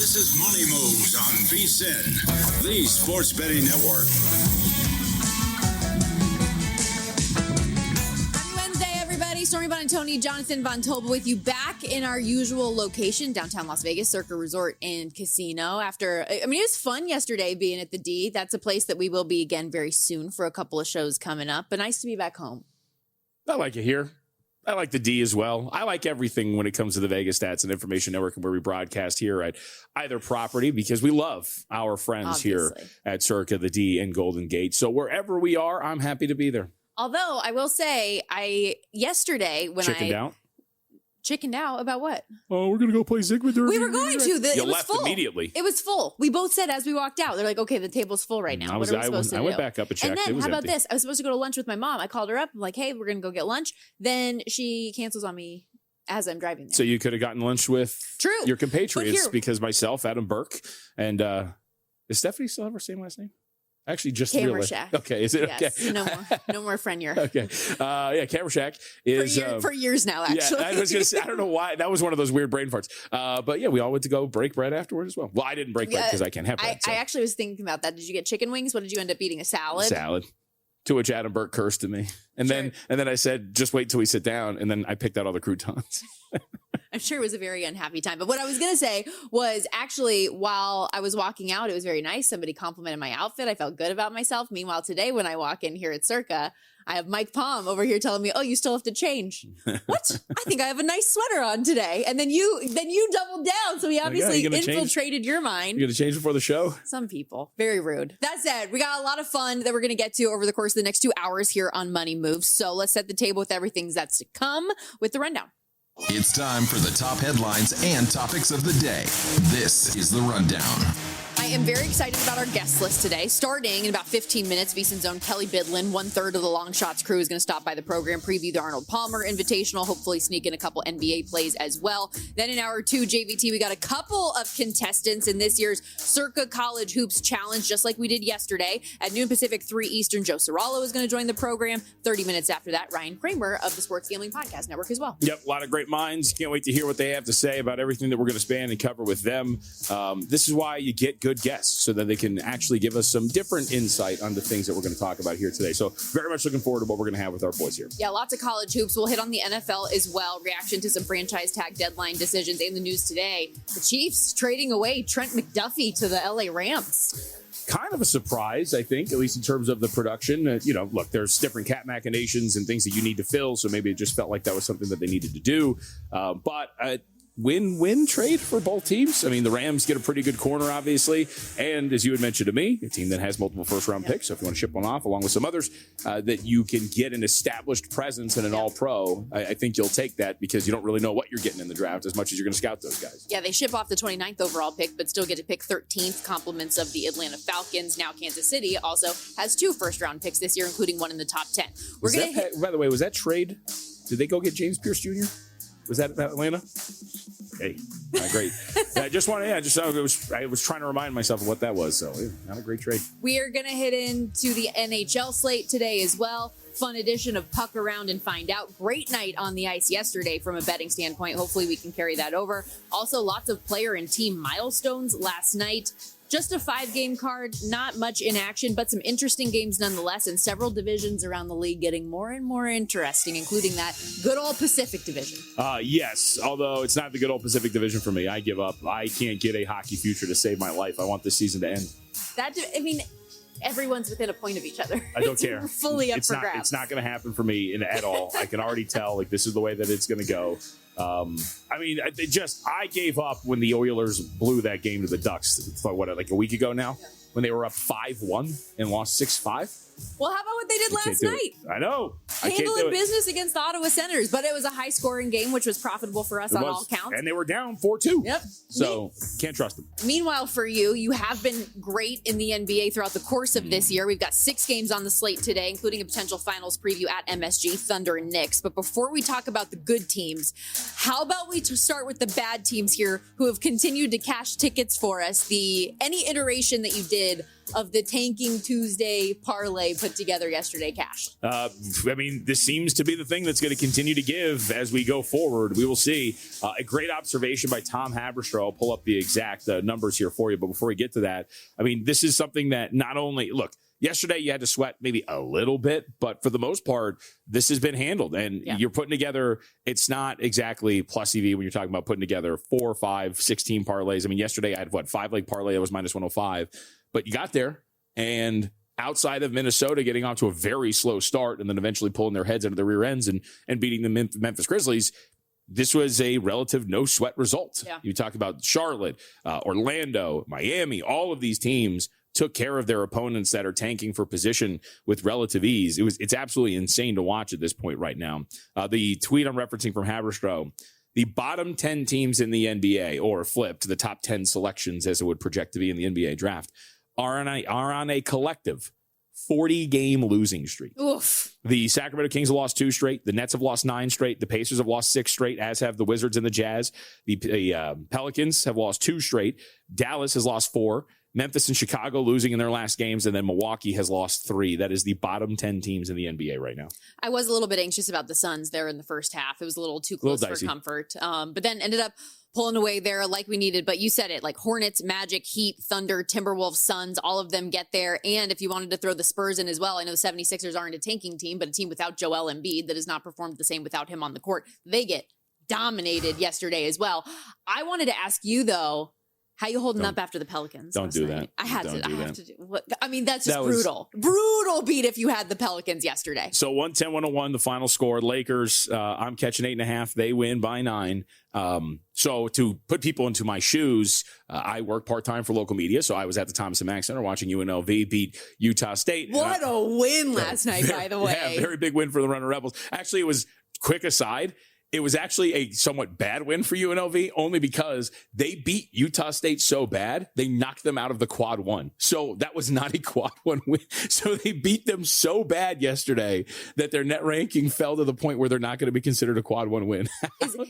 This is Money Moves on VSiN, the sports betting network. Stormy Buonantony, Jonathan Von Tobel with you back in our usual location, downtown Las Vegas, Circa Resort and Casino. It was fun yesterday being at the D. That's a place that we will be again very soon for a couple of shows coming up. But nice to be back home. I like it here. I like the D as well. I like everything when it comes to the Vegas Stats and Information Network and where we broadcast here at either property because we love our friends here at Circa, the D, and Golden Gate. So wherever we are, I'm happy to be there. Although I will say, yesterday when chickened out about what? Oh, we're gonna go play Zigma Derby. We were going to. You left immediately. It was full. We both said as we walked out, they're like, "Okay, the table's full right now." What are we supposed to do? I went back up and checked. And then, it was how about empty. this? I was supposed to go to lunch with my mom. I called her up. I'm like, "Hey, we're gonna go get lunch." Then she cancels on me as I'm driving there. So you could have gotten lunch with your compatriots because myself, Adam Burke, and does Stephanie still have her same last name? Actually, just realized. Okay, is it yes, okay? No more Frenier. Okay, Kamershak is for years now. Actually, I was gonna say, I don't know why that was one of those weird brain farts. But yeah, we all went to go break bread afterwards as well. Well, I didn't break bread because I can't have bread. I actually was thinking about that. Did you get chicken wings? What did you end up eating? A salad. Salad. To which Adam Burke cursed at me, and then I said, "Just wait till we sit down." And then I picked out all the croutons. I'm sure it was a very unhappy time. But what I was going to say was actually while I was walking out, it was very nice. Somebody complimented my outfit. I felt good about myself. Meanwhile, today when I walk in here at Circa, I have Mike Palm over here telling me, "Oh, you still have to change." What? I think I have a nice sweater on today. And then you doubled down. So he obviously infiltrated your mind. You're going to change before the show? Some people. Very rude. That said, we got a lot of fun that we're going to get to over the course of the next 2 hours here on Money Moves. So let's set the table with everything that's to come with the rundown. It's time for the top headlines and topics of the day. This is the Rundown. I am very excited about our guest list today. Starting in about 15 minutes, VSiN's own Kelly Bidlin, 1/3 of the Long Shots crew, is going to stop by the program, preview the Arnold Palmer Invitational, hopefully sneak in a couple NBA plays as well. Then in hour 2, JVT, we got a couple of contestants in this year's Circa College Hoops Challenge, just like we did yesterday. At noon Pacific, 3 Eastern, Joe Serralo is going to join the program. 30 minutes after that, Ryan Kramer of the Sports Gambling Podcast Network as well. Yep, a lot of great minds. Can't wait to hear what they have to say about everything that we're going to span and cover with them. This is why you get good guests, so that they can actually give us some different insight on the things that we're going to talk about here today. So very much looking forward to what we're going to have with our boys here. Yeah, lots of college hoops. We'll hit on the NFL as well. Reaction to some franchise tag deadline decisions in the news today. The Chiefs trading away Trent McDuffie to the LA Rams. Kind of a surprise, I think, at least in terms of the production. Look, there's different cap machinations and things that you need to fill, so maybe it just felt like that was something that they needed to do. But win-win trade for both teams. I mean, the Rams get a pretty good corner, obviously. And as you had mentioned to me, a team that has multiple first-round picks, so if you want to ship one off along with some others, that you can get an established presence and an all-pro, I think you'll take that because you don't really know what you're getting in the draft as much as you're going to scout those guys. Yeah, they ship off the 29th overall pick, but still get to pick 13th, compliments of the Atlanta Falcons. Now Kansas City also has 2 first-round picks this year, including one in the top 10. By the way, was that trade? Did they go get James Pierce Jr.? Was that Atlanta? Hey, great. I was trying to remind myself of what that was. So, not a great trade. We are going to hit into the NHL slate today as well. Fun edition of Puck Around and Find Out. Great night on the ice yesterday from a betting standpoint. Hopefully we can carry that over. Also, lots of player and team milestones last night. Just a 5-game card, not much in action, but some interesting games nonetheless, and several divisions around the league getting more and more interesting, including that good old Pacific division. Yes, although it's not the good old Pacific division for me. I give up. I can't get a hockey future to save my life. I want this season to end. Everyone's within a point of each other. I don't care. We're fully up for grabs. It's not going to happen for me at all. I can already tell, this is the way that it's going to go. I gave up when the Oilers blew that game to the Ducks, a week ago now, when they were up 5-1 and lost 6-5. Well, how about what they did last night? I know. Handling business against the Ottawa Senators, but it was a high-scoring game, which was profitable for us on all counts. And they were down 4-2. Yep. So, can't trust them. Meanwhile, for you have been great in the NBA throughout the course of this year. We've got 6 games on the slate today, including a potential finals preview at MSG, Thunder and Knicks. But before we talk about the good teams, how about we start with the bad teams here who have continued to cash tickets for us? Any iteration that you did method of the Tanking Tuesday parlay put together yesterday, Cash? I mean, this seems to be the thing that's going to continue to give as we go forward. We will see. A great observation by Tom Haberstroh. I'll pull up the exact numbers here for you. But before we get to that, I mean, this is something that not only, look, yesterday you had to sweat maybe a little bit, but for the most part, this has been handled. And you're putting together, it's not exactly plus EV when you're talking about putting together 4, 5, 16 parlays. I mean, yesterday I had 5-leg parlay that was minus 105, but you got there. And outside of Minnesota getting off to a very slow start and then eventually pulling their heads into the rear ends and beating the Memphis Grizzlies, this was a relative no sweat result. Yeah. You talk about Charlotte, Orlando, Miami, all of these teams took care of their opponents that are tanking for position with relative ease. It's absolutely insane to watch at this point right now. The tweet I'm referencing from Haberstroh, the bottom 10 teams in the NBA, or flipped, the top 10 selections as it would project to be in the NBA draft, are on a collective 40-game losing streak. Oof. The Sacramento Kings have lost 2 straight. The Nets have lost 9 straight. The Pacers have lost 6 straight, as have the Wizards and the Jazz. The Pelicans have lost 2 straight. Dallas has lost 4. Memphis and Chicago losing in their last games, and then Milwaukee has lost 3. That is the bottom 10 teams in the NBA right now. I was a little bit anxious about the Suns there in the first half. It was a little too close for comfort. But then ended up pulling away there like we needed. But you said it, like Hornets, Magic, Heat, Thunder, Timberwolves, Suns, all of them get there. And if you wanted to throw the Spurs in as well, I know the 76ers aren't a tanking team, but a team without Joel Embiid that has not performed the same without him on the court. They get dominated yesterday as well. I wanted to ask you, though, how you holding up after the Pelicans? Don't do that. I have to do what? I mean, that's just brutal. Brutal beat if you had the Pelicans yesterday. So 110-101, the final score. Lakers, I'm catching 8.5. They win by 9. So to put people into my shoes, I work part-time for local media. So I was at the Thomas & Mack Center watching UNLV beat Utah State. What a win last night, by the way. Yeah, very big win for the Runner Rebels. Actually, it was, quick aside, it was actually a somewhat bad win for UNLV, only because they beat Utah State so bad, they knocked them out of the quad 1. So that was not a quad 1 win. So they beat them so bad yesterday that their net ranking fell to the point where they're not going to be considered a quad 1 win.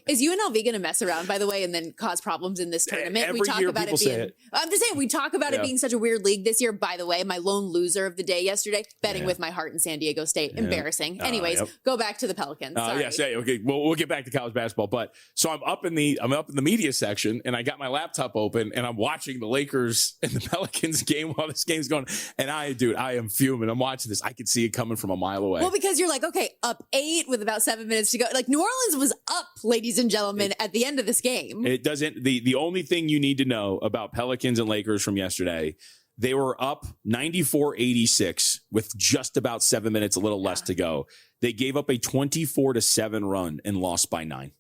Is UNLV going to mess around, by the way, and then cause problems in this tournament? Every year people say it. I'm just saying, we talk about it being such a weird league this year. By the way, my lone loser of the day yesterday, betting with my heart in San Diego State. Embarrassing. Anyways, go back to the Pelicans. Yes, okay. Well, we'll get back to college basketball, but so I'm up in the media section, and I got my laptop open, and I'm watching the Lakers and the Pelicans game while this game's going. And I am fuming. I'm watching this. I could see it coming from a mile away. Well, because you're like, okay, up 8 with about 7 minutes to go. Like New Orleans was up, ladies and gentlemen, at the end of this game. It doesn't. The only thing you need to know about Pelicans and Lakers from yesterday, they were up 94-86 with just about 7 minutes, a little less to go. They gave up a 24-7 run and lost by 9.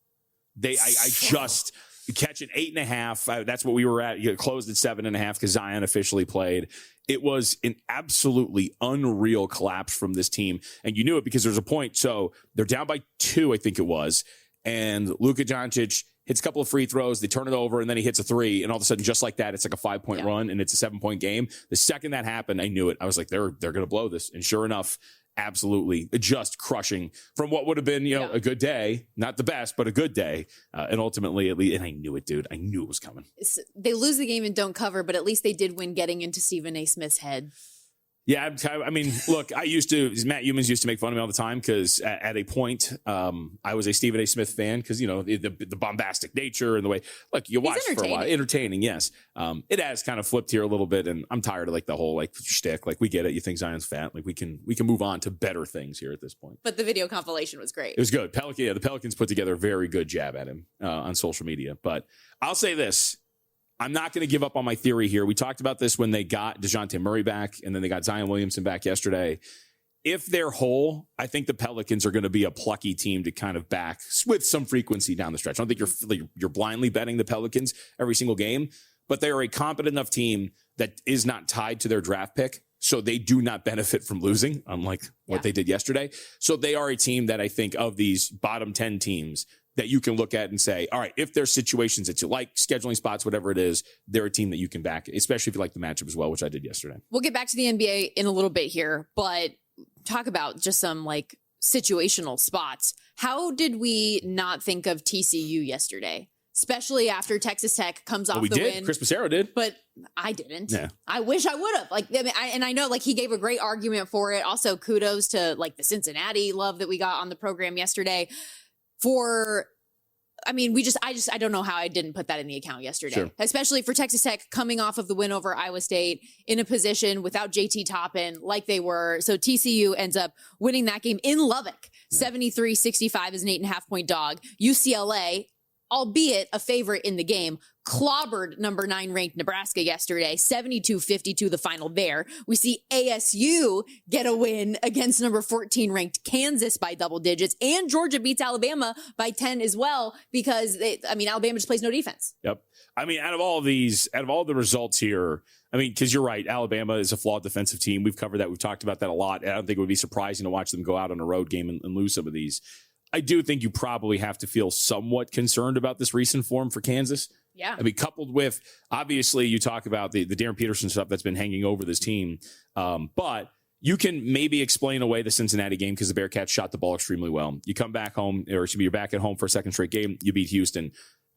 I just catching 8.5. That's what we were at. You closed at 7.5 because Zion officially played. It was an absolutely unreal collapse from this team. And you knew it because there's a point. So they're down by 2, I think it was. And Luka Doncic hits a couple of free throws. They turn it over, and then he hits a 3. And all of a sudden, just like that, it's like a 5-point run, and it's a 7-point game. The second that happened, I knew it. I was like, they're going to blow this. And sure enough, absolutely just crushing from what would have been, a good day. Not the best, but a good day. And ultimately, at least, and I knew it, dude. I knew it was coming. They lose the game and don't cover, but at least they did win getting into Stephen A. Smith's head. Yeah, I mean, look, Matt Humans used to make fun of me all the time because at a point, I was a Stephen A. Smith fan because, the bombastic nature and the way, look, you watch for a while. Entertaining, yes. It has kind of flipped here a little bit, and I'm tired of like the whole like shtick. Like, we get it. You think Zion's fat. Like, we can move on to better things here at this point. But the video compilation was great. It was good. The Pelicans put together a very good jab at him on social media. But I'll say this. I'm not going to give up on my theory here. We talked about this when they got DeJounte Murray back, and then they got Zion Williamson back yesterday. If they're whole, I think the Pelicans are going to be a plucky team to kind of back with some frequency down the stretch. I don't think you're blindly betting the Pelicans every single game, but they are a competent enough team that is not tied to their draft pick. So they do not benefit from losing, unlike what they did yesterday. So they are a team that I think of these bottom 10 teams that you can look at and say, all right, if there's situations that you like, scheduling spots, whatever it is, they're a team that you can back, especially if you like the matchup as well, which I did yesterday. We'll get back to the NBA in a little bit here, but talk about just some like situational spots. How did we not think of TCU yesterday? especially after Texas Tech comes off we the did. win. Chris Passero did. But I didn't. Yeah. I wish I would have. Like, I mean, I know, like, he gave a great argument for it. Also, kudos to, like, the Cincinnati love that we got on the program yesterday for... I mean, I don't know how I didn't put that in the account yesterday, Sure. Especially for Texas Tech coming off of the win over Iowa State in a position without JT Toppin like they were. So TCU ends up winning that game in Lubbock, 73-65 as an 8.5-point dog. UCLA, albeit a favorite in the game, clobbered number 9 ranked Nebraska yesterday, 72-52 the final there. We see ASU get a win against number 14 ranked Kansas by double digits, and Georgia beats Alabama by 10 as well because Alabama just plays no defense. Yep. I mean, out of all the results here, I mean, because you're right, Alabama is a flawed defensive team. We've covered that. We've talked about that a lot. I don't think it would be surprising to watch them go out on a road game and lose some of these. I do think you probably have to feel somewhat concerned about this recent form for Kansas. Yeah. I mean, coupled with, obviously, you talk about the Darren Peterson stuff that's been hanging over this team. But you can maybe explain away the Cincinnati game because the Bearcats shot the ball extremely well. You come back home, or you're back at home for a second straight game. You beat Houston.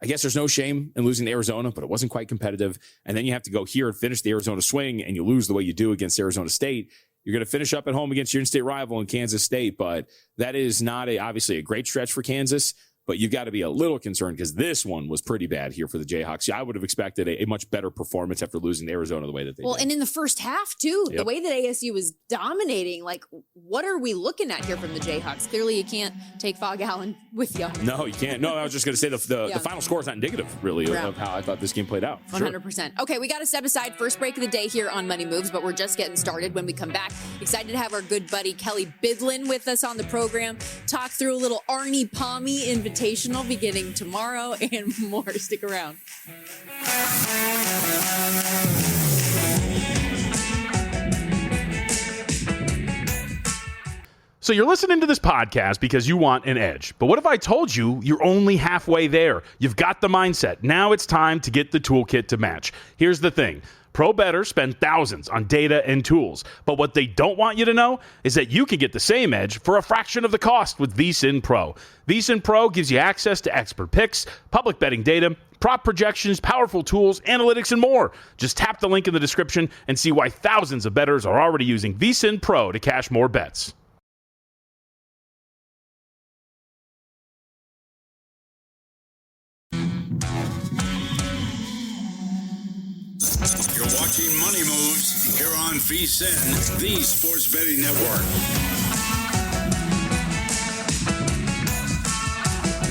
I guess there's no shame in losing to Arizona, but it wasn't quite competitive. And then you have to go here and finish the Arizona swing, and you lose the way you do against Arizona State. You're going to finish up at home against your in-state rival in Kansas State, but that is not obviously a great stretch for Kansas. But you've got to be a little concerned because this one was pretty bad here for the Jayhawks. I would have expected a much better performance after losing to Arizona the way that they did. And in the first half, too, Yep. the way that ASU was dominating, like, what are we looking at here from the Jayhawks? Clearly, you can't take Fog Allen with you. No, you can't. No, I was just going to say the final score is not indicative, really, of how I thought this game played out. 100%. Okay, we got to step aside. First break of the day here on Money Moves, but we're just getting started. When we come back, excited to have our good buddy Kelly Bidlin with us on the program. Talk through a little Arnie Palmy Invitational beginning tomorrow and more. Stick around. So you're listening to this podcast because you want an edge. But what if I told you you're only halfway there? You've got the mindset. Now it's time to get the toolkit to match. Here's the thing. Pro bettors spend thousands on data and tools. But what they don't want you to know is that you can get the same edge for a fraction of the cost with VSiN Pro. VSiN Pro gives you access to expert picks, public betting data, prop projections, powerful tools, analytics, and more. Just tap the link in the description and see why thousands of bettors are already using VSiN Pro to cash more bets. You're watching Money Moves here on VSiN, the Sports Betting Network.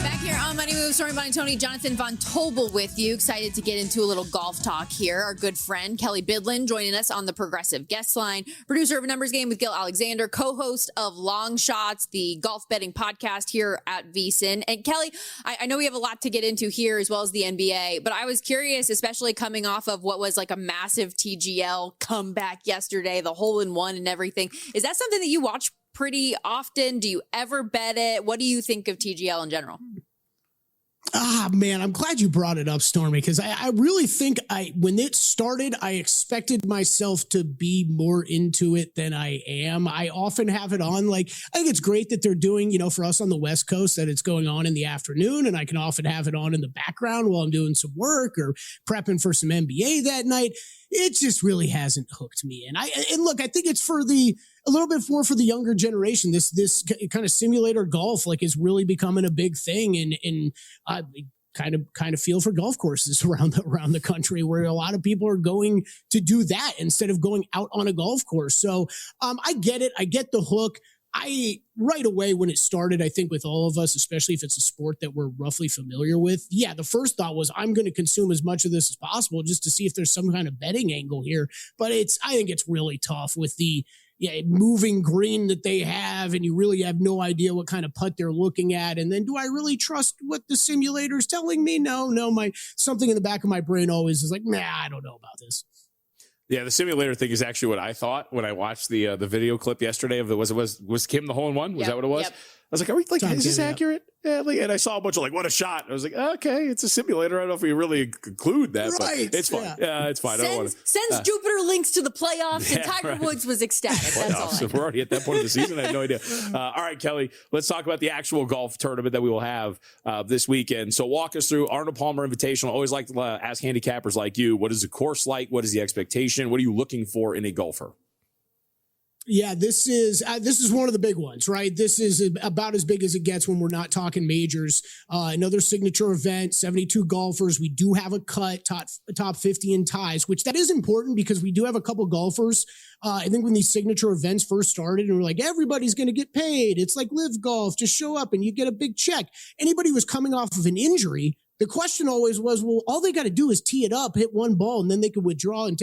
Back here on Money Moves, Stormy Bonnie Tony, Jonathan Von Tobel with you. Excited to get into a little golf talk here. Our good friend Kelly Bidlin joining us on the Progressive Guest Line. Producer of A Numbers Game with Gil Alexander, co-host of Long Shots, the golf betting podcast here at VSiN. And Kelly, I know we have a lot to get into here as well as the NBA, but I was curious, especially coming off of what was like a massive TGL comeback yesterday, the hole-in-one and everything. Is that something that you watch pretty often? Do you ever bet it? What do you think of TGL in general? Man, I'm glad you brought it up, Stormy, because I really think when it started, I expected myself to be more into it than I am. I often have it on. Like, I think it's great that they're doing, for us on the West Coast, that it's going on in the afternoon, and I can often have it on in the background while I'm doing some work or prepping for some NBA that night. It just really hasn't hooked me. And look, I think it's for a little bit more for the younger generation. This kind of simulator golf is really becoming a big thing, and I kind of feel for golf courses around the country where a lot of people are going to do that instead of going out on a golf course. So I get it. I get the hook. Right away when it started, I think with all of us, especially if it's a sport that we're roughly familiar with, the first thought was I'm going to consume as much of this as possible just to see if there's some kind of betting angle here. But I think it's really tough with the moving green that they have, and you really have no idea what kind of putt they're looking at. And then do I really trust what the simulator's telling me? No, something in the back of my brain always is like, I don't know about this. Yeah, the simulator thing is actually what I thought when I watched the video clip yesterday of was Kim the hole-in-one? Was that what it was? was like, are we like, Tom is this Kim, yeah. accurate? Yeah, like, and I saw a bunch of like, what a shot. I was like, okay, it's a simulator. I don't know if we really conclude that, Right, but it's fine. Yeah, it's fine. I don't want Sends Jupiter Lynx to the playoffs, and yeah, Tiger right. Woods was ecstatic. That's all. So we're already at that point of the season. I had no idea. All right, Kelly, let's talk about the actual golf tournament that we will have this weekend. So walk us through Arnold Palmer Invitational. Always like to ask handicappers like you, what is the course like? What is the expectation? What are you looking for in a golfer? Yeah, this is one of the big ones, right? This is about as big as it gets when we're not talking majors. Another signature event, 72 golfers. We do have a cut, top 50 in ties, which that is important because we do have a couple golfers. I think when these signature events first started and we're like, everybody's going to get paid. It's like Live Golf, just show up and you get a big check. Anybody who was coming off of an injury, the question always was, well, all they got to do is tee it up, hit one ball, and then they could withdraw and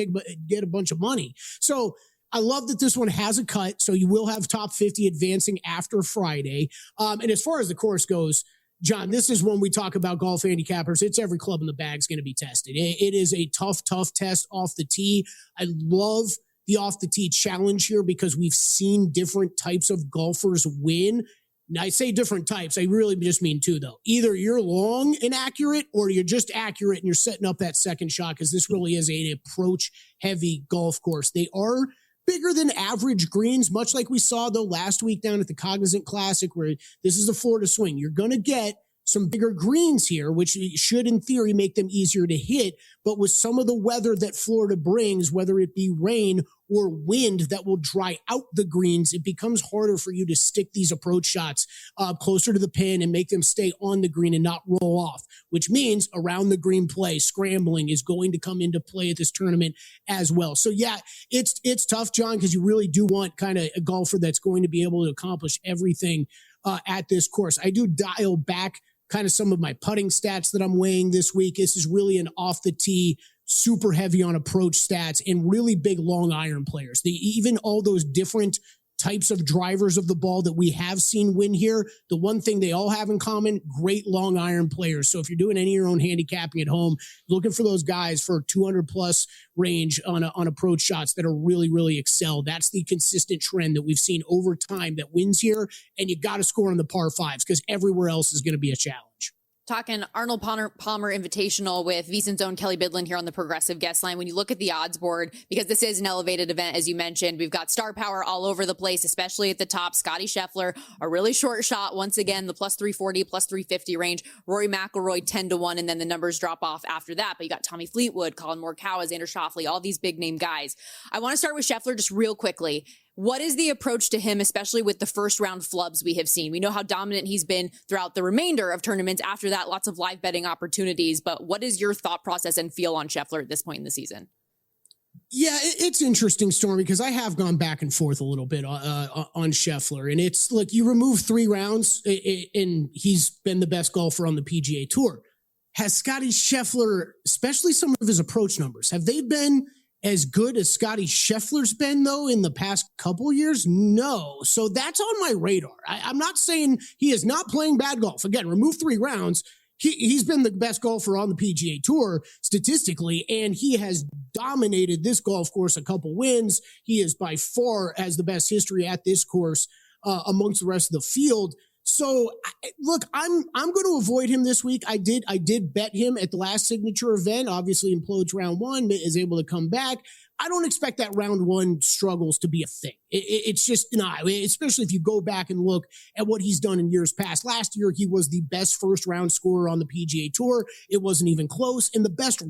get a bunch of money. So I love that this one has a cut, so you will have top 50 advancing after Friday. And as far as the course goes, John, this is when we talk about golf handicappers. It's every club in the bag's going to be tested. It is a tough test off the tee. I love the off the tee challenge here because we've seen different types of golfers win. Now, I say different types. I really just mean two, though. Either you're long and accurate or you're just accurate and you're setting up that second shot because this really is an approach-heavy golf course. They are bigger than average greens, much like we saw, though, last week down at the Cognizant Classic, where this is the Florida swing. You're going to get some bigger greens here, which should, in theory, make them easier to hit. But with some of the weather that Florida brings, whether it be rain or wind that will dry out the greens, it becomes harder for you to stick these approach shots closer to the pin and make them stay on the green and not roll off, which means around the green play, scrambling is going to come into play at this tournament as well. So yeah, it's tough, John, because you really do want kind of a golfer that's going to be able to accomplish everything at this course. I do dial back kind of some of my putting stats that I'm weighing this week. This is really an off the tee, super heavy on approach stats and really big long iron players. Even all those different types of drivers of the ball that we have seen win here, the one thing they all have in common, great long iron players. So if you're doing any of your own handicapping at home, looking for those guys for 200 plus range on approach shots that are really, really excel. That's the consistent trend that we've seen over time that wins here. And you got to score on the par fives because everywhere else is going to be a challenge. Talking Arnold Palmer Invitational with VSiN's own Kelly Bidlin here on the Progressive Guest Line. When you look at the odds board, because this is an elevated event, as you mentioned, we've got star power all over the place, especially at the top. Scotty Scheffler, a really short shot. Once again, the plus 340, plus 350 range. Rory McIlroy 10-1, and then the numbers drop off after that. But you got Tommy Fleetwood, Colin Morikawa, Xander Schauffele, all these big name guys. I want to start with Scheffler just real quickly. What is the approach to him, especially with the first round flubs we have seen? We know how dominant he's been throughout the remainder of tournaments. After that, lots of live betting opportunities. But what is your thought process and feel on Scheffler at this point in the season? Yeah, it's interesting, Stormy, because I have gone back and forth a little bit on Scheffler. And it's like you remove 3 rounds and he's been the best golfer on the PGA Tour. Has Scotty Scheffler, especially some of his approach numbers, have they been as good as Scotty Scheffler's been, though, in the past couple years? No. So that's on my radar. I'm not saying he is not playing bad golf. Again, remove 3 rounds. He's been the best golfer on the PGA Tour statistically, and he has dominated this golf course, a couple wins. He is by far has the best history at this course amongst the rest of the field. So look, I'm going to avoid him this week. I did bet him at the last signature event. Obviously implodes round 1, is able to come back. I don't expect that round 1 struggles to be a thing. It's just not, especially if you go back and look at what he's done in years past. Last year, he was the best first round scorer on the PGA Tour. It wasn't even close. And the best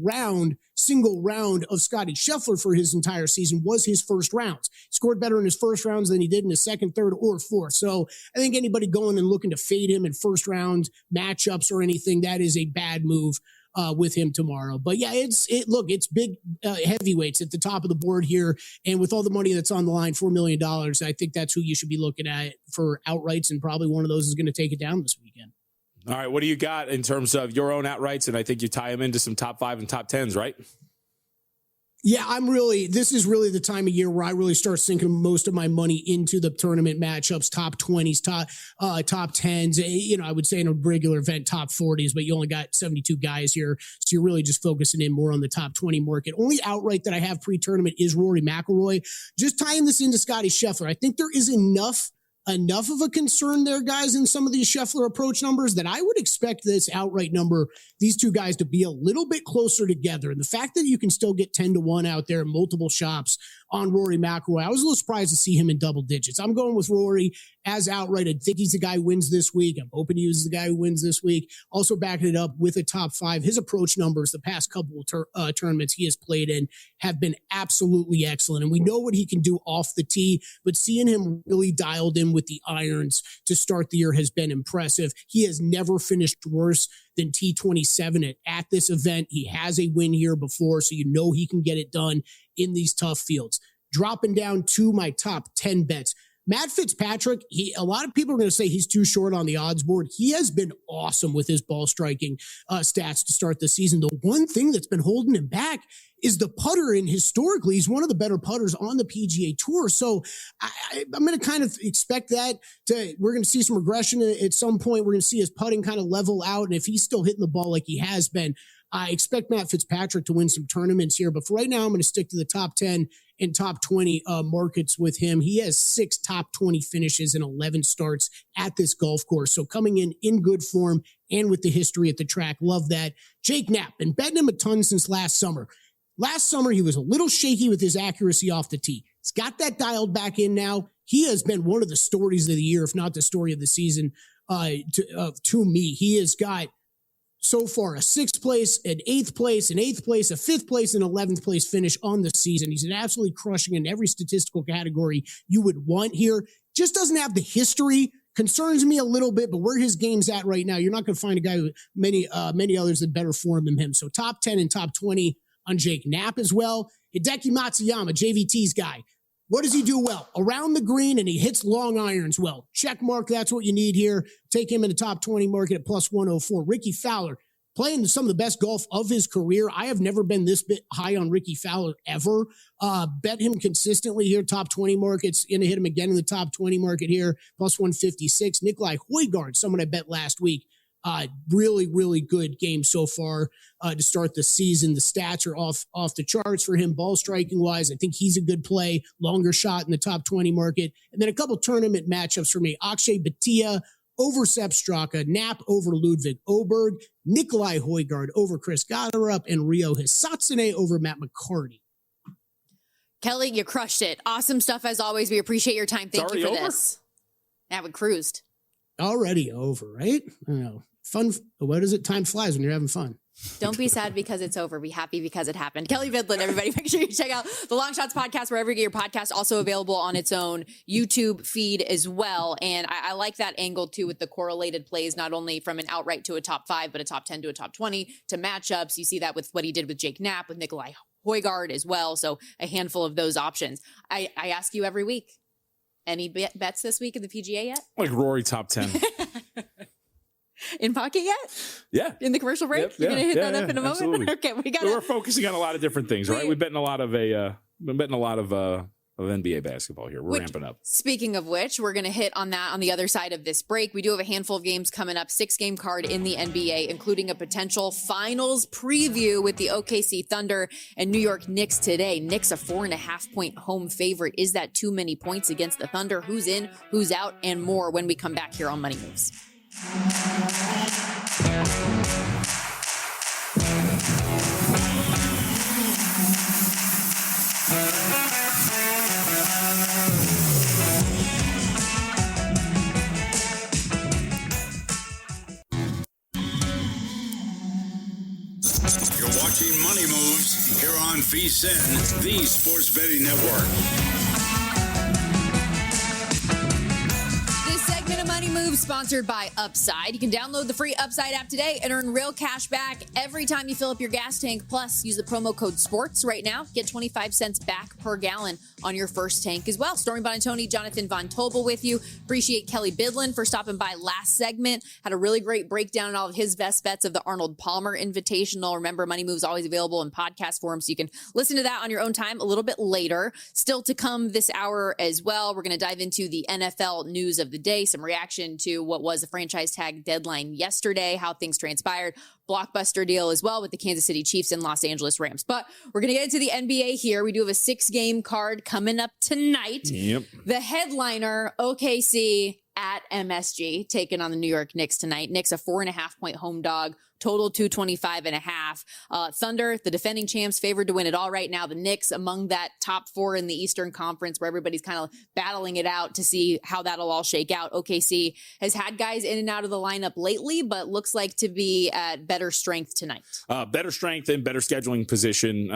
single round of Scotty Scheffler for his entire season was his first rounds. He scored better in his first rounds than he did in his second, third, or fourth. So I think anybody going and looking to fade him in first round matchups or anything, that is a bad move with him tomorrow. But yeah, it's big heavyweights at the top of the board here. And with all the money that's on the line, $4 million, I think that's who you should be looking at for outrights. And probably one of those is going to take it down this weekend. All right. What do you got in terms of your own outrights? And I think you tie them into some top 5 and top 10s, right? Yeah, this is really the time of year where I really start sinking most of my money into the tournament matchups, top 20s, top 10s, I would say in a regular event, top 40s, but you only got 72 guys here. So you're really just focusing in more on the top 20 market. Only outright that I have pre-tournament is Rory McIlroy. Just tying this into Scotty Scheffler. I think there is enough enough of a concern there, guys, in some of these Scheffler approach numbers that I would expect this outright number, these two guys to be a little bit closer together. And the fact that you can still get 10-1 out there in multiple shops on Rory McIlroy, I was a little surprised to see him in double digits. I'm going with Rory as outright. I think he's the guy who wins this week. I'm hoping he is the guy who wins this week. Also backing it up with a top 5. His approach numbers the past couple of tournaments he has played in have been absolutely excellent. And we know what he can do off the tee, but seeing him really dialed in with the irons to start the year has been impressive. He has never finished worse than T27 at this event. He has a win here before, so you know he can get it done in these tough fields. Dropping down to my top 10 bets. Matt Fitzpatrick, a lot of people are going to say he's too short on the odds board. He has been awesome with his ball striking stats to start the season. The one thing that's been holding him back is the putter, and historically, he's one of the better putters on the PGA Tour. So I'm going to kind of expect that we're going to see some regression at some point. We're going to see his putting kind of level out. And if he's still hitting the ball like he has been, I expect Matt Fitzpatrick to win some tournaments here. But for right now, I'm going to stick to the top 10 and top 20 markets with him. He has 6 top 20 finishes and 11 starts at this golf course. So coming in good form and with the history at the track. Love that. Jake Knapp, been betting him a ton since last summer. Last summer, he was a little shaky with his accuracy off the tee. He's got that dialed back in now. He has been one of the stories of the year, if not the story of the season, to me. He has got so far a 6th place, an 8th place, an 8th place, a 5th place, and 11th place finish on the season. He's absolutely crushing in every statistical category you would want here. Just doesn't have the history. Concerns me a little bit, but where his game's at right now, you're not going to find a guy with many others in better form than him. So top 10 and top 20 on Jake Knapp as well. Hideki Matsuyama, JVT's guy. What does he do well? Around the green, and he hits long irons well. Check mark, that's what you need here. Take him in the top 20 market at plus 104. Ricky Fowler, playing some of the best golf of his career. I have never been this bit high on Ricky Fowler ever. Bet him consistently here, top 20 markets. Going to hit him again in the top 20 market here, plus 156. Nikolai Højgaard, someone I bet last week. Really, really good game so far to start the season. The stats are off the charts for him, ball striking wise. I think he's a good play, longer shot in the top 20 market. And then a couple tournament matchups for me. Akshay Bhatia over Sepp Straka, Knapp over Ludwig Åberg, Nikolai Højgaard over Chris Gotterup, and Rio Hisatsune over Matt McCarty. Kelly, you crushed it. Awesome stuff as always. We appreciate your time. Thank you for this. Yeah, we cruised. Already over, right? I don't know. Fun. What is it? Time flies when you're having fun. Don't be sad because it's over. Be happy because it happened. Kelly Bidlin, everybody, make sure you check out the Long Shots podcast wherever you get your podcast. Also available on its own YouTube feed as well. And I like that angle too with the correlated plays, not only from an outright to a top 5, but a top 10 to a top 20 to matchups. You see that with what he did with Jake Knapp, with Nikolai Højgaard as well. So a handful of those options. I ask you every week, any bets this week in the PGA yet? Like Rory top 10. In pocket yet? Yeah. In the commercial break? Yep, You're going to hit that up in a moment? Absolutely. Okay, we're focusing on a lot of different things, right? We've betting a lot of NBA basketball here. We're ramping up. Speaking of which, we're going to hit on that on the other side of this break. We do have a handful of games coming up, 6-game card in the NBA, including a potential finals preview with the OKC Thunder and New York Knicks today. Knicks a 4.5-point home favorite. Is that too many points against the Thunder? Who's in, who's out, and more when we come back here on Money Moves. You're watching Money Moves here on VSiN, the Sports Betting Network. Money Moves sponsored by Upside. You can download the free Upside app today and earn real cash back every time you fill up your gas tank. Plus, use the promo code SPORTS right now. Get 25 cents back per gallon on your first tank as well. Stormy Bonatoni, Jonathan Von Tobel with you. Appreciate Kelly Bidlin for stopping by last segment. Had a really great breakdown on all of his best bets of the Arnold Palmer Invitational. Remember, Money Moves always available in podcast form, so you can listen to that on your own time a little bit later. Still to come this hour as well, we're going to dive into the NFL news of the day, some reaction into what was a franchise tag deadline yesterday, how things transpired. Blockbuster deal as well with the Kansas City Chiefs and Los Angeles Rams. But we're going to get into the NBA here. We do have a 6-game card coming up tonight. Yep. The headliner, OKC at MSG, taking on the New York Knicks tonight. Knicks a 4.5-point home dog. Total 225.5. Thunder, the defending champs, favored to win it all right now. The Knicks among that top 4 in the Eastern Conference, where everybody's kind of battling it out to see how that'll all shake out. OKC has had guys in and out of the lineup lately, but looks like to be at better strength tonight. Better strength and better scheduling position.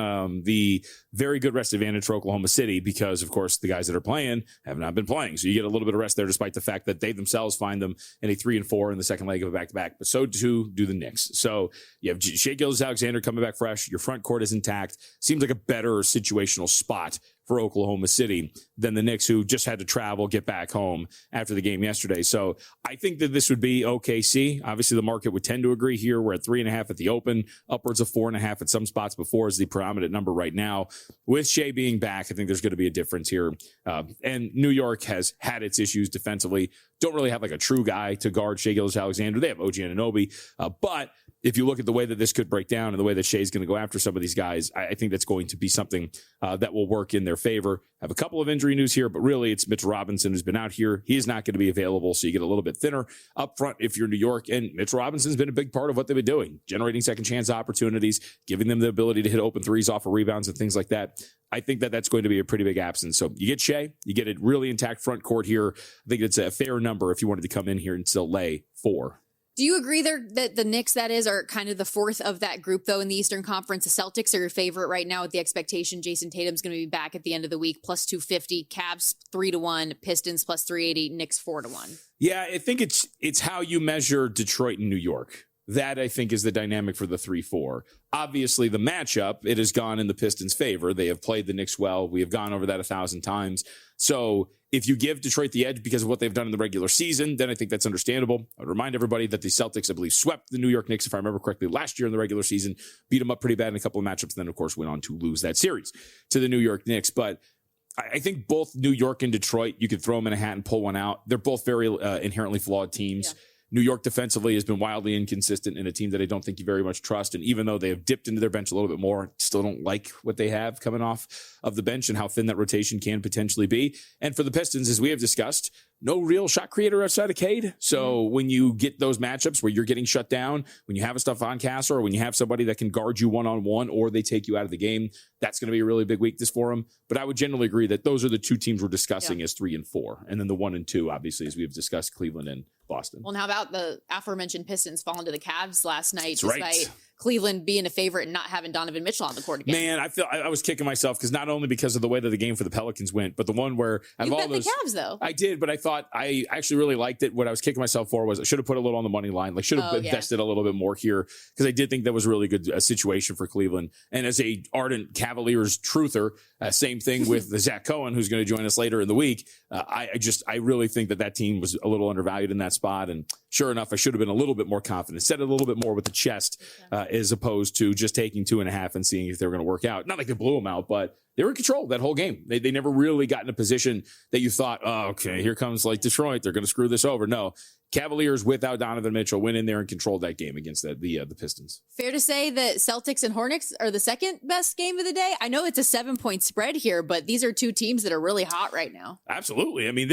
The very good rest advantage for Oklahoma City because, of course, the guys that are playing have not been playing. So you get a little bit of rest there, despite the fact that they themselves find them in a 3-4 in the second leg of a back-to-back. But so too do the Knicks. So you have Shai Gilgeous-Alexander coming back fresh. Your front court is intact. Seems like a better situational spot for Oklahoma City than the Knicks, who just had to travel, get back home after the game yesterday. So I think that this would be OKC. Obviously, the market would tend to agree here. We're at 3.5 at the open, upwards of 4.5 at some spots before is the predominant number right now. With Shai being back, I think there's going to be a difference here. And New York has had its issues defensively. Don't really have like a true guy to guard Shai Gilgeous-Alexander. They have OG Anunoby. But if you look at the way that this could break down and the way that Shai's going to go after some of these guys, I think that's going to be something that will work in their favor. I have a couple of injury news here, but really it's Mitchell Robinson who's been out here. He is not going to be available, so you get a little bit thinner up front if you're New York. And Mitchell Robinson's been a big part of what they've been doing, generating second chance opportunities, giving them the ability to hit open threes off of rebounds and things like that. I think that that's going to be a pretty big absence. So you get Shai, you get a really intact front court here. I think it's a fair number if you wanted to come in here and still lay 4. Do you agree there that the Knicks, that is, are kind of the fourth of that group, though, in the Eastern Conference? The Celtics are your favorite right now with the expectation Jason Tatum's going to be back at the end of the week, plus 250. Cavs 3-1, Pistons plus 380, Knicks 4-1. Yeah, I think it's how you measure Detroit and New York. That, I think, is the dynamic for the 3-4. Obviously, the matchup, it has gone in the Pistons' favor. They have played the Knicks well. We have gone over that 1,000 times. So if you give Detroit the edge because of what they've done in the regular season, then I think that's understandable. I would remind everybody that the Celtics, I believe, swept the New York Knicks, if I remember correctly, last year in the regular season, beat them up pretty bad in a couple of matchups, and then, of course, went on to lose that series to the New York Knicks. But I think both New York and Detroit, you could throw them in a hat and pull one out. They're both very inherently flawed teams. Yeah. New York defensively has been wildly inconsistent in a team that I don't think you very much trust. And even though they have dipped into their bench a little bit more, still don't like what they have coming off of the bench and how thin that rotation can potentially be. And for the Pistons, as we have discussed, no real shot creator outside of Cade. So when you get those matchups where you're getting shut down, when you have a Stephon Castle, or when you have somebody that can guard you one-on-one, or they take you out of the game, that's going to be a really big weakness for them. But I would generally agree that those are the two teams we're discussing as 3 and 4. And then the 1 and 2, obviously, as we have discussed, Cleveland and Boston. Well, and how about the aforementioned Pistons falling to the Cavs last night, That's despite right. Cleveland being a favorite and not having Donovan Mitchell on the court again? Man, I was kicking myself because not only because of the way that the game for the Pelicans went, but the one where you bet the Cavs, though. I did, but I thought I actually really liked it. What I was kicking myself for was I should have put a little on the money line, like should have invested a little bit more here, because I did think that was a really good situation for Cleveland. And as a ardent Cavaliers truther, same thing with Zach Cohen, who's going to join us later in the week. I really think that team was a little undervalued in that spot. And sure enough, I should have been a little bit more confident, said it a little bit more with the chest, as opposed to just taking 2.5 and seeing if they were going to work out. Not like they blew them out, but they were in control that whole game. They never really got in a position that you thought, oh, okay, here comes like Detroit. They're going to screw this over. No, Cavaliers without Donovan Mitchell went in there and controlled that game against the Pistons. Fair to say that Celtics and Hornets are the second best game of the day? I know it's a 7-point spread here, but these are two teams that are really hot right now. Absolutely. I mean,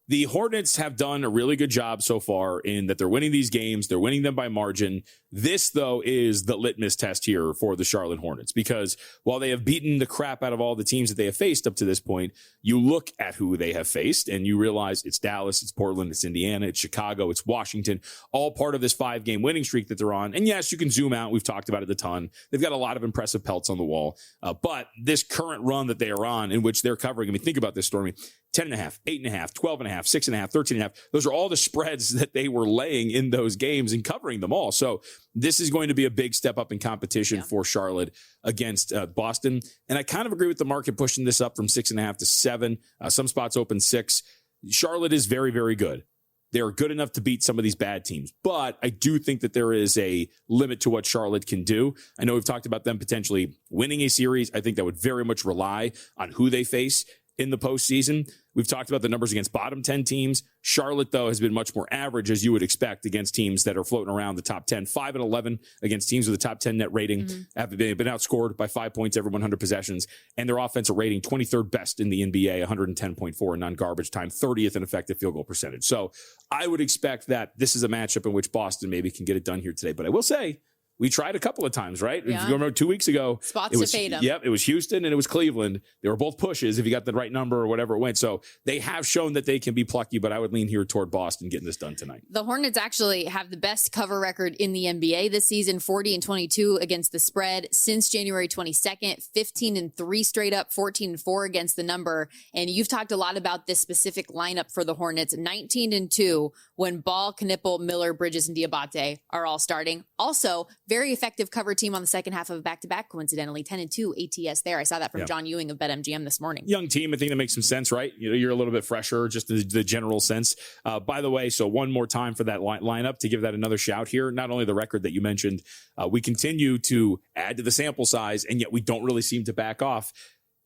the Hornets have done a really good job so far in that they're winning these games. They're winning them by margin. This, though, is the litmus test here for the Charlotte Hornets, because while they have beaten the crap out of all the teams that they have faced up to this point, you look at who they have faced and you realize it's Dallas, it's Portland, it's Indiana, it's Chicago, it's Washington, all part of this 5-game winning streak that they're on. And yes, you can zoom out. We've talked about it a ton. They've got a lot of impressive pelts on the wall. But this current run that they are on, in which they're covering, I mean, think about this, Stormy, 10.5, 8.5, 12.5, 6.5, 13.5. Those are all the spreads that they were laying in those games and covering them all. So this is going to be a big step up in competition for Charlotte against Boston. And I kind of agree with the market pushing this up from 6.5 to 7. Some spots open 6. Charlotte is very, very good. They're good enough to beat some of these bad teams. But I do think that there is a limit to what Charlotte can do. I know we've talked about them potentially winning a series. I think that would very much rely on who they face in the postseason. We've talked about the numbers against bottom 10 teams. Charlotte, though, has been much more average, as you would expect, against teams that are floating around the top 10. 5-11 against teams with a top 10 net rating. Have been outscored by 5 points every 100 possessions. And their offensive rating, 23rd best in the NBA, 110.4 in non-garbage time, 30th in effective field goal percentage. So I would expect that this is a matchup in which Boston maybe can get it done here today. But I will say, we tried a couple of times, right? Yeah. If you remember 2 weeks ago, Spots it was, to fade them. Yep, it was Houston and it was Cleveland. They were both pushes if you got the right number or whatever it went. So they have shown that they can be plucky, but I would lean here toward Boston getting this done tonight. The Hornets actually have the best cover record in the NBA this season, 40-22 against the spread since January 22nd, 15-3 straight up, 14-4 against the number. And you've talked a lot about this specific lineup for the Hornets, 19-2 when Ball, Knipple, Miller, Bridges, and Diabate are all starting. Also, very effective cover team on the second half of a back-to-back, coincidentally, 10-2 ATS there. I saw that from John Ewing of BetMGM this morning. Young team, I think that makes some sense, right? You know, you're a little bit fresher, just the general sense. By the way, so one more time for that lineup to give that another shout here. Not only the record that you mentioned, we continue to add to the sample size, and yet we don't really seem to back off.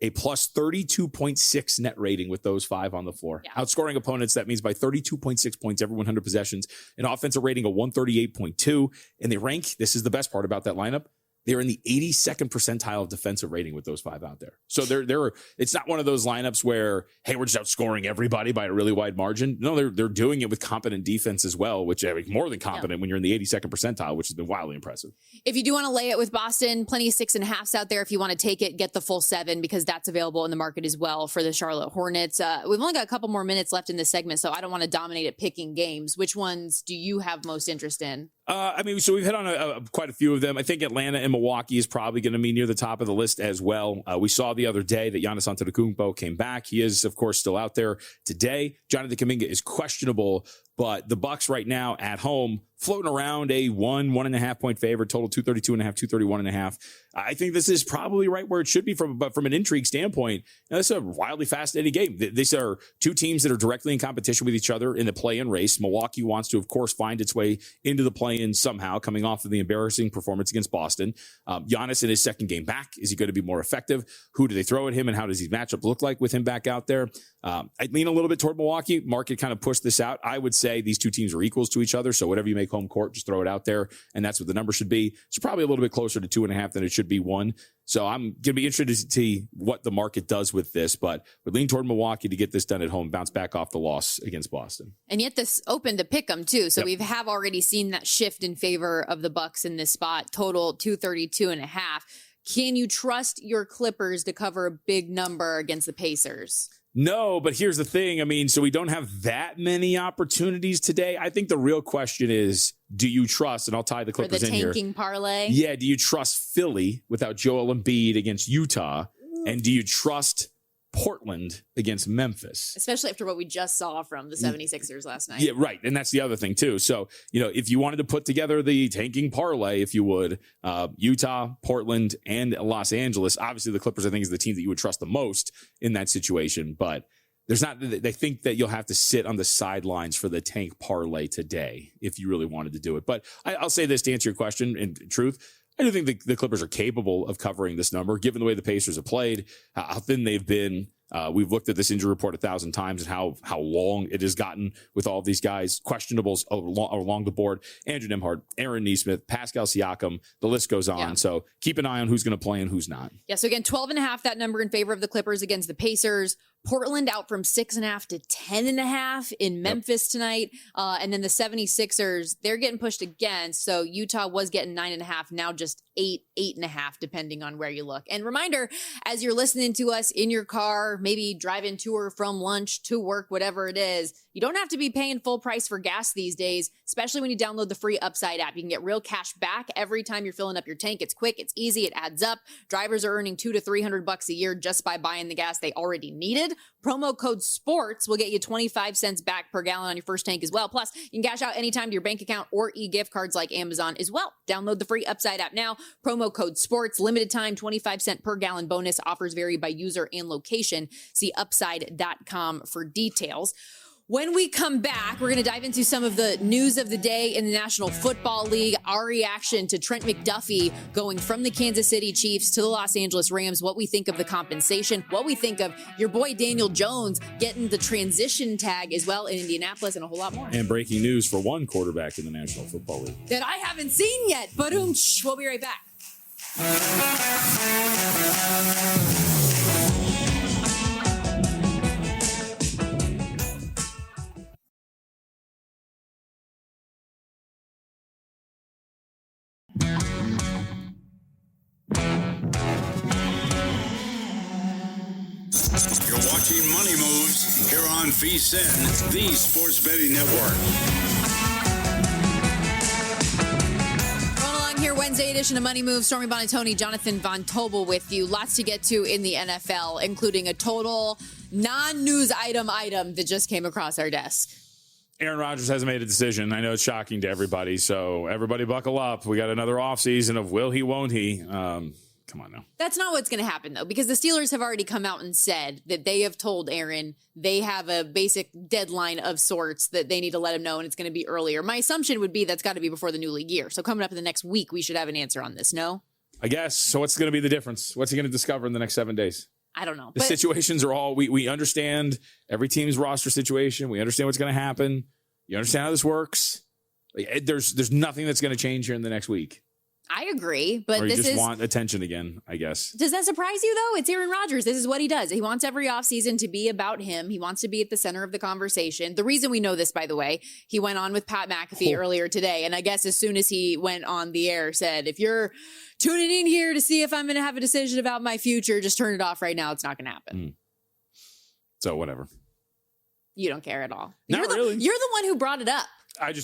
A plus 32.6 net rating with those 5 on the floor. Yeah. Outscoring opponents, that means by 32.6 points every 100 possessions. An offensive rating of 138.2. And they rank, this is the best part about that lineup, they're in the 82nd percentile of defensive rating with those 5 out there. So they're it's not one of those lineups where, hey, we're just outscoring everybody by a really wide margin. No, they're doing it with competent defense as well, which is more than competent when you're in the 82nd percentile, which has been wildly impressive. If you do want to lay it with Boston, plenty of 6.5s out there. If you want to take it, get the full 7 because that's available in the market as well for the Charlotte Hornets. We've only got a couple more minutes left in this segment, so I don't want to dominate at picking games. Which ones do you have most interest in? So we've hit on quite a few of them. I think Atlanta and Milwaukee is probably going to be near the top of the list as well. We saw the other day that Giannis Antetokounmpo came back. He is, of course, still out there today. Jonathan Kuminga is questionable, but the Bucks right now at home floating around a 1.5 point favorite, total 232.5, 231.5. I think this is probably right where it should be from an intrigue standpoint. Now, this is a wildly fascinating game. These are two teams that are directly in competition with each other in the play-in race. Milwaukee wants to, of course, find its way into the play-in somehow, coming off of the embarrassing performance against Boston. Giannis in his second game back, is he going to be more effective? Who do they throw at him, and how does his matchup look like with him back out there? I'd lean a little bit toward Milwaukee. Market kind of pushed this out. I would say these two teams are equals to each other, so whatever you make home court, just throw it out there, and that's what the number should be. It's probably a little bit closer to 2.5 than it should be 1. So I'm going to be interested to see what the market does with this, but we'd lean toward Milwaukee to get this done at home, bounce back off the loss against Boston. And yet this opened to pick 'em too. So we have already seen that shift in favor of the Bucks in this spot, total 232.5. Can you trust your Clippers to cover a big number against the Pacers? No, but here's the thing. I mean, so we don't have that many opportunities today. I think the real question is, do you trust, and I'll tie the Clippers in here. For the tanking parlay? Yeah, do you trust Philly without Joel Embiid against Utah? And do you trust Portland against Memphis? Especially after what we just saw from the 76ers last night. Yeah, right. And that's the other thing, too. So, if you wanted to put together the tanking parlay, if you would, Utah, Portland, and Los Angeles, obviously the Clippers, I think, is the team that you would trust the most in that situation. But they think that you'll have to sit on the sidelines for the tank parlay today if you really wanted to do it. But I'll say this to answer your question in truth. I do think the Clippers are capable of covering this number, given the way the Pacers have played, how thin they've been. We've looked at this injury report 1,000 times and how long it has gotten with all of these guys, questionables along the board. Andrew Nembhard, Aaron Nesmith, Pascal Siakam, the list goes on. Yeah. So keep an eye on who's going to play and who's not. Yeah, so again, 12.5, that number in favor of the Clippers against the Pacers. Portland out from 6.5 to 10.5 in Memphis tonight. And then the 76ers, they're getting pushed again. So Utah was getting 9.5, now just 8.5, depending on where you look. And reminder, as you're listening to us in your car, maybe driving to or from lunch to work, whatever it is, you don't have to be paying full price for gas these days, especially when you download the free Upside app. You can get real cash back every time you're filling up your tank. It's quick, it's easy, it adds up. Drivers are earning $200 to $300 a year just by buying the gas they already needed. Promo code SPORTS will get you 25 cents back per gallon on your first tank as well. Plus, you can cash out anytime to your bank account or e-gift cards like Amazon as well. Download the free Upside app now. Promo code SPORTS, limited time, 25 cent per gallon bonus. Offers vary by user and location. See upside.com for details. When we come back, we're going to dive into some of the news of the day in the National Football League, our reaction to Trent McDuffie going from the Kansas City Chiefs to the Los Angeles Rams, what we think of the compensation, what we think of your boy Daniel Jones getting the transition tag as well in Indianapolis, and a whole lot more. And breaking news for one quarterback in the National Football League that I haven't seen yet. But we'll be right back. You're watching Money Moves here on VSiN, the Sports Betting Network. Rolling along here, Wednesday edition of Money Moves. Stormy Buonantony, Jonathan Von Tobel with you. Lots to get to in the NFL, including a total non-news item that just came across our desk. Aaron Rodgers hasn't made a decision. I know it's shocking to everybody, so everybody buckle up. We got another offseason of will he, won't he. Come on now. That's not what's going to happen, though, because the Steelers have already come out and said that they have told Aaron they have a basic deadline of sorts that they need to let him know, and it's going to be earlier. My assumption would be that's got to be before the new league year. So coming up in the next week, we should have an answer on this, no? I guess. So what's going to be the difference? What's he going to discover in the next 7 days? I don't know. The situations are all, we understand every team's roster situation. We understand what's going to happen. You understand how this works. There's nothing that's going to change here in the next week. I agree, but or you this just want attention again, I guess. Does that surprise you, though? It's Aaron Rodgers. This is what he does. He wants every offseason to be about him. He wants to be at the center of the conversation. The reason we know this, by the way, he went on with Pat McAfee earlier today, and I guess as soon as he went on the air, said, if you're tuning in here to see if I'm going to have a decision about my future, just turn it off right now. It's not going to happen. So whatever. You don't care at all. Not really. You're the one who brought it up.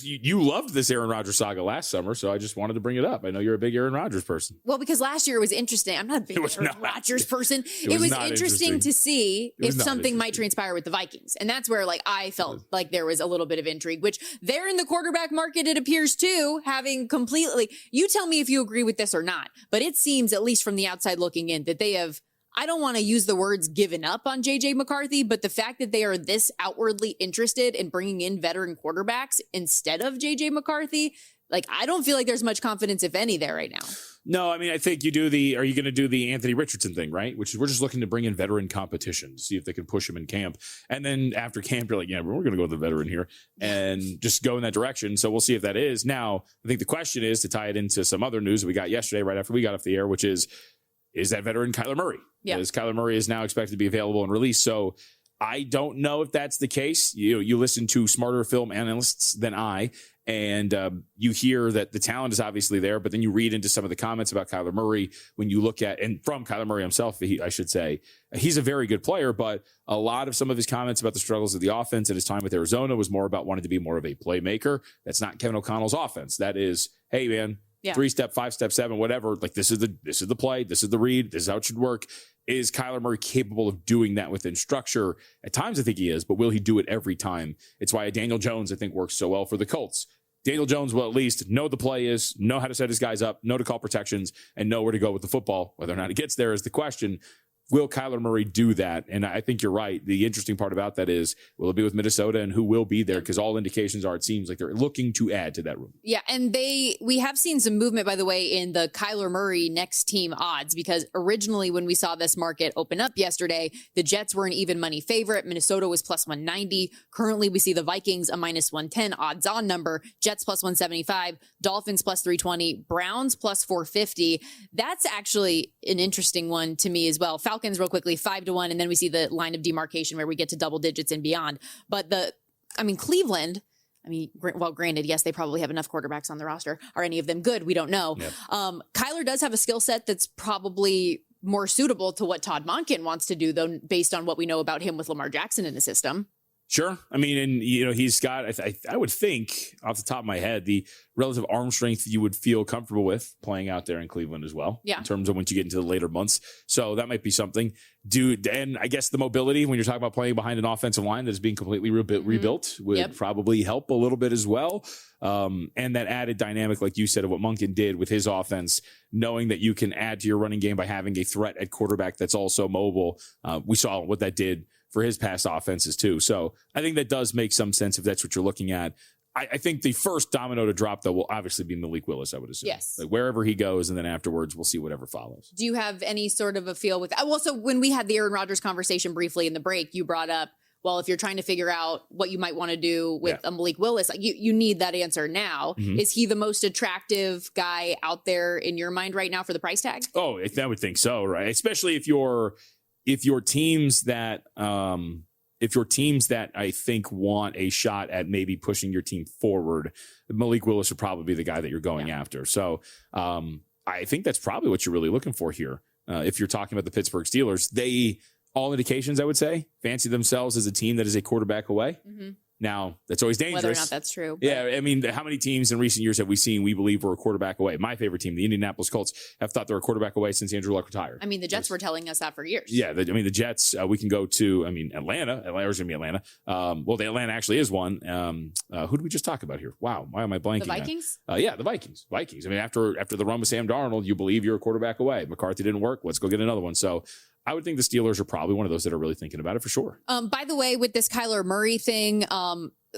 You loved this Aaron Rodgers saga last summer, so I just wanted to bring it up. I know you're a big Aaron Rodgers person. Well, because last year it was interesting. I'm not a big Aaron Rodgers person. It was interesting to see if something might transpire with the Vikings. And that's where I felt like there was a little bit of intrigue, which they're in the quarterback market, it appears too, having completely, you tell me if you agree with this or not, but it seems, at least from the outside looking in, that they have, I don't want to use the words given up on JJ McCarthy, but the fact that they are this outwardly interested in bringing in veteran quarterbacks instead of JJ McCarthy, I don't feel like there's much confidence, if any, there right now. No, I mean, I think are you going to do the Anthony Richardson thing, right? Which is we're just looking to bring in veteran competition, see if they can push him in camp. And then after camp, you're like, yeah, we're going to go with the veteran here and just go in that direction. So we'll see if that is. Now, I think the question is to tie it into some other news that we got yesterday, right after we got off the air, which is that veteran Kyler Murray? Yeah. Because Kyler Murray is now expected to be available and released. So I don't know if that's the case. You listen to smarter film analysts than I, and you hear that the talent is obviously there, but then you read into some of the comments about Kyler Murray when you look at, and from Kyler Murray himself, I should say, he's a very good player, but a lot of some of his comments about the struggles of the offense and his time with Arizona was more about wanting to be more of a playmaker. That's not Kevin O'Connell's offense. That is, hey, man, 3-step, 5-step, 7, whatever. This is the play. This is the read. This is how it should work. Is Kyler Murray capable of doing that within structure? At times, I think he is, but will he do it every time? It's why Daniel Jones, I think, works so well for the Colts. Daniel Jones will at least know the play is, know how to set his guys up, know to call protections, and know where to go with the football. Whether or not he gets there is the question. Will Kyler Murray do that? And I think you're right. The interesting part about that is, will it be with Minnesota and who will be there? Because all indications are, it seems like they're looking to add to that room. Yeah, and we have seen some movement, by the way, in the Kyler Murray next team odds, because originally when we saw this market open up yesterday, the Jets were an even money favorite. Minnesota was plus 190. Currently, we see the Vikings a minus 110 odds on number, Jets plus 175, Dolphins plus 320, Browns plus 450. That's actually an interesting one to me as well. Falcons real quickly, 5-1, and then we see the line of demarcation where we get to double digits and beyond. But Cleveland, granted, yes, they probably have enough quarterbacks on the roster. Are any of them good? We don't know. Yep. Kyler does have a skill set that's probably more suitable to what Todd Monken wants to do, though, based on what we know about him with Lamar Jackson in the system. Sure. I mean, and he's got, I would think off the top of my head, the relative arm strength you would feel comfortable with playing out there in Cleveland as well. Yeah. In terms of once you get into the later months. So that might be something. And I guess the mobility when you're talking about playing behind an offensive line that is being completely rebuilt would probably help a little bit as well. And that added dynamic, like you said, of what Monken did with his offense, knowing that you can add to your running game by having a threat at quarterback that's also mobile. We saw what that did for his past offenses too. So I think that does make some sense if that's what you're looking at. I think the first domino to drop, though, will obviously be Malik Willis, I would assume. Yes. Like wherever he goes, and then afterwards, we'll see whatever follows. Do you have any sort of a feel with that? Well, so when we had the Aaron Rodgers conversation briefly in the break, you brought up, well, if you're trying to figure out what you might want to do with a Malik Willis, like you need that answer now. Mm-hmm. Is he the most attractive guy out there in your mind right now for the price tag? Oh, I would think so, right? Especially if your teams that I think want a shot at maybe pushing your team forward, Malik Willis would probably be the guy that you're going after. So I think that's probably what you're really looking for here. If you're talking about the Pittsburgh Steelers, they, all indications, I would say, fancy themselves as a team that is a quarterback away. Mm-hmm. Now, that's always dangerous. Whether or not that's true. Yeah, I mean, how many teams in recent years have we seen we believe we're a quarterback away? My favorite team, the Indianapolis Colts, have thought they're a quarterback away since Andrew Luck retired. I mean, the Jets were telling us that for years. Yeah, the Jets, we can go to, Atlanta. Atlanta's going to be Atlanta. Well, the Atlanta actually is one. Who did we just talk about here? Wow, why am I blanking? The Vikings? Yeah, the Vikings. I mean, after the run with Sam Darnold, you believe you're a quarterback away. McCarthy didn't work. Let's go get another one. So I would think the Steelers are probably one of those that are really thinking about it for sure. By the way, with this Kyler Murray thing,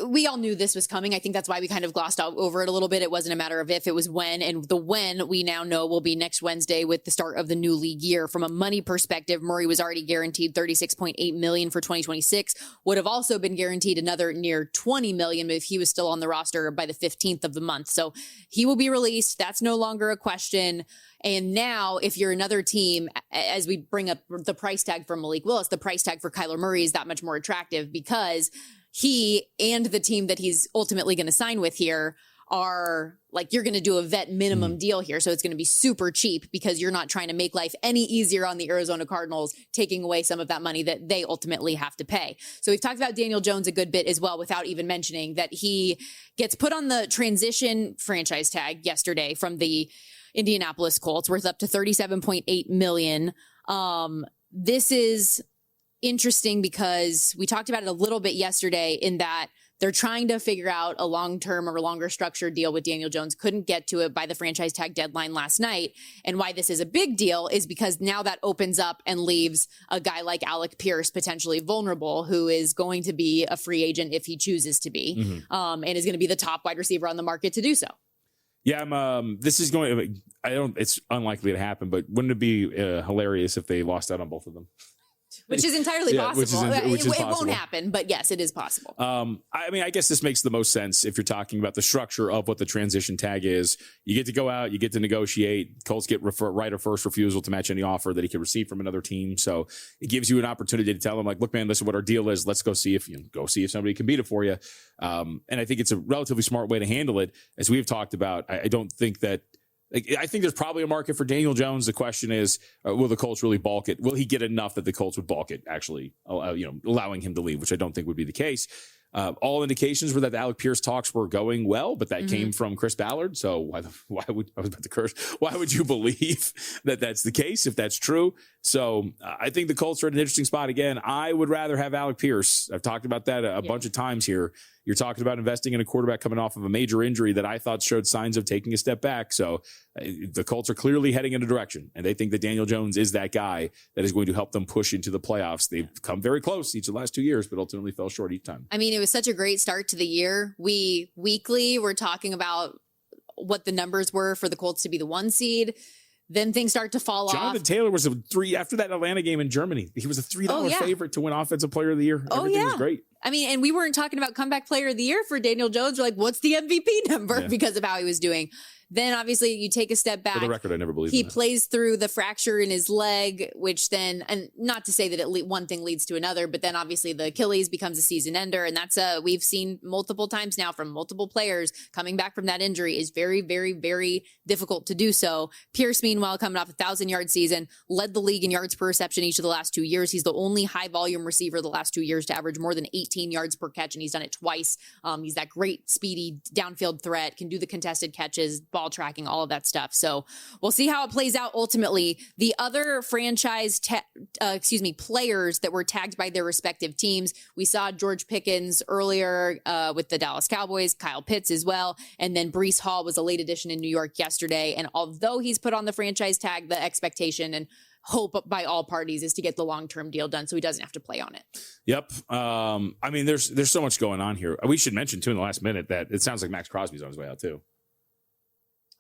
we all knew this was coming. I think that's why we kind of glossed over it a little bit. It wasn't a matter of if, it was when. And the when we now know will be next Wednesday with the start of the new league year. From a money perspective, Murray was already guaranteed $36.8 million for 2026. Would have also been guaranteed another near $20 million if he was still on the roster by the 15th of the month. So he will be released. That's no longer a question. And now, if you're another team, as we bring up the price tag for Malik Willis, the price tag for Kyler Murray is that much more attractive because he and the team that he's ultimately going to sign with here are like, you're going to do a vet minimum deal here. So it's going to be super cheap because you're not trying to make life any easier on the Arizona Cardinals, taking away some of that money that they ultimately have to pay. So we've talked about Daniel Jones a good bit as well, without even mentioning that he gets put on the transition franchise tag yesterday from the Indianapolis Colts, worth up to $37.8 million. This is interesting because we talked about it a little bit yesterday in that they're trying to figure out a long-term or longer structured deal with Daniel Jones. Couldn't get to it by the franchise tag deadline last night. And why this is a big deal is because now that opens up and leaves a guy like Alec Pierce potentially vulnerable, who is going to be a free agent if he chooses to be, and is going to be the top wide receiver on the market to do so. Yeah, this is going. It's unlikely to happen, but wouldn't it be hilarious if they lost out on both of them? Which is entirely possible. Which is it possible. won't happen, but yes, it is possible. I guess this makes the most sense if you're talking about the structure of what the transition tag is. You get to go out, you get to negotiate. Colts get right of first refusal to match any offer that he could receive from another team. So it gives you an opportunity to tell him, like, look, man, this is what our deal is. Let's go see if somebody can beat it for you. And I think it's a relatively smart way to handle it. As we've talked about, I don't think that. I think there's probably a market for Daniel Jones. The question is, will the Colts really balk it? Will he get enough that the Colts would balk it, actually, allowing him to leave, which I don't think would be the case. All indications were that the Alec Pierce talks were going well, but that came from Chris Ballard. So why would you believe that that's the case if that's true? So I think the Colts are at an interesting spot. Again, I would rather have Alec Pierce. I've talked about that a bunch of times here. You're talking about investing in a quarterback coming off of a major injury that I thought showed signs of taking a step back. So the Colts are clearly heading in a direction, and they think that Daniel Jones is that guy that is going to help them push into the playoffs. They've come very close each of the last 2 years, but ultimately fell short each time. I mean, it was such a great start to the year. We weekly were talking about what the numbers were for the Colts to be the 1 seed. Then things start to fall off. Jonathan Taylor was a 3 after that Atlanta game in Germany. He was a $3 favorite to win Offensive Player of the Year. Everything was great. I mean, and we weren't talking about comeback player of the year for Daniel Jones. We're like, what's the MVP number because of how he was doing? Then obviously you take a step back. For the record, I never believed he plays through the fracture in his leg, which then, and not to say that one thing leads to another, but then obviously the Achilles becomes a season ender. And that's we've seen multiple times now from multiple players coming back from that injury is very, very, very difficult to do so. Pierce, meanwhile, coming off a 1,000-yard season, led the league in yards per reception each of the last 2 years. He's the only high volume receiver the last 2 years to average more than 18 yards per catch. And he's done it twice. He's that great speedy downfield threat, can do the contested catches, ball tracking, all of that stuff. So we'll see how it plays out ultimately. The other franchise players that were tagged by their respective teams, we saw George Pickens earlier with the Dallas Cowboys, Kyle Pitts as well, and then Breece Hall was a late addition in New York yesterday. And although he's put on the franchise tag, the expectation, and hope by all parties is to get the long-term deal done so he doesn't have to play on it. Yep. I mean, there's so much going on here. We should mention too in the last minute that it sounds like Max Crosby's on his way out too.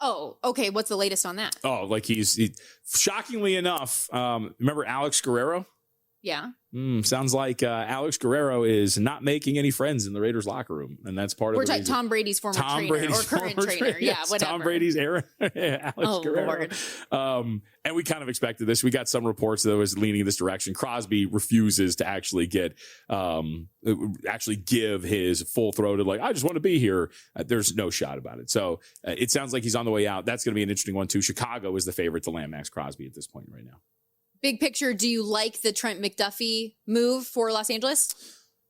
Oh, okay. What's the latest on that? Oh, like he shockingly enough, remember Alex Guerrero? Yeah. Sounds like Alex Guerrero is not making any friends in the Raiders locker room, and that's part of the reason. Tom Brady's former trainer or current trainer. Yeah, yes, whatever. Tom Brady's era, Alex Guerrero. Lord. And we kind of expected this. We got some reports that was leaning in this direction. Crosby refuses to actually give his full-throated, like, I just want to be here. There's no shot about it. So it sounds like he's on the way out. That's going to be an interesting one, too. Chicago is the favorite to land Max Crosby at this point right now. Big picture, do you like the Trent McDuffie move for Los Angeles?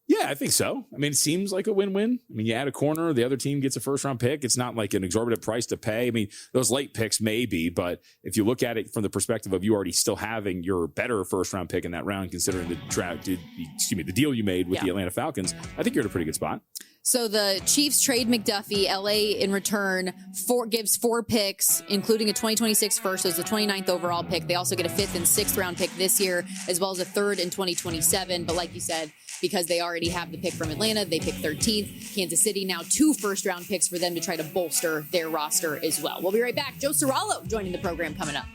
Yeah, I think so. I mean, it seems like a win-win. I mean, you add a corner, the other team gets a first-round pick. It's not like an exorbitant price to pay. I mean, those late picks maybe, but if you look at it from the perspective of you already still having your better first-round pick in that round, considering the deal you made with the Atlanta Falcons, I think you're in a pretty good spot. So the Chiefs trade McDuffie. LA in return gives 4 picks, including a 2026 first. So it's the 29th overall pick. They also get a 5th and 6th round pick this year, as well as a 3rd in 2027. But like you said, because they already have the pick from Atlanta, they pick 13th. Kansas City now 2 first-round picks for them to try to bolster their roster as well. We'll be right back. Joe Serralo joining the program coming up.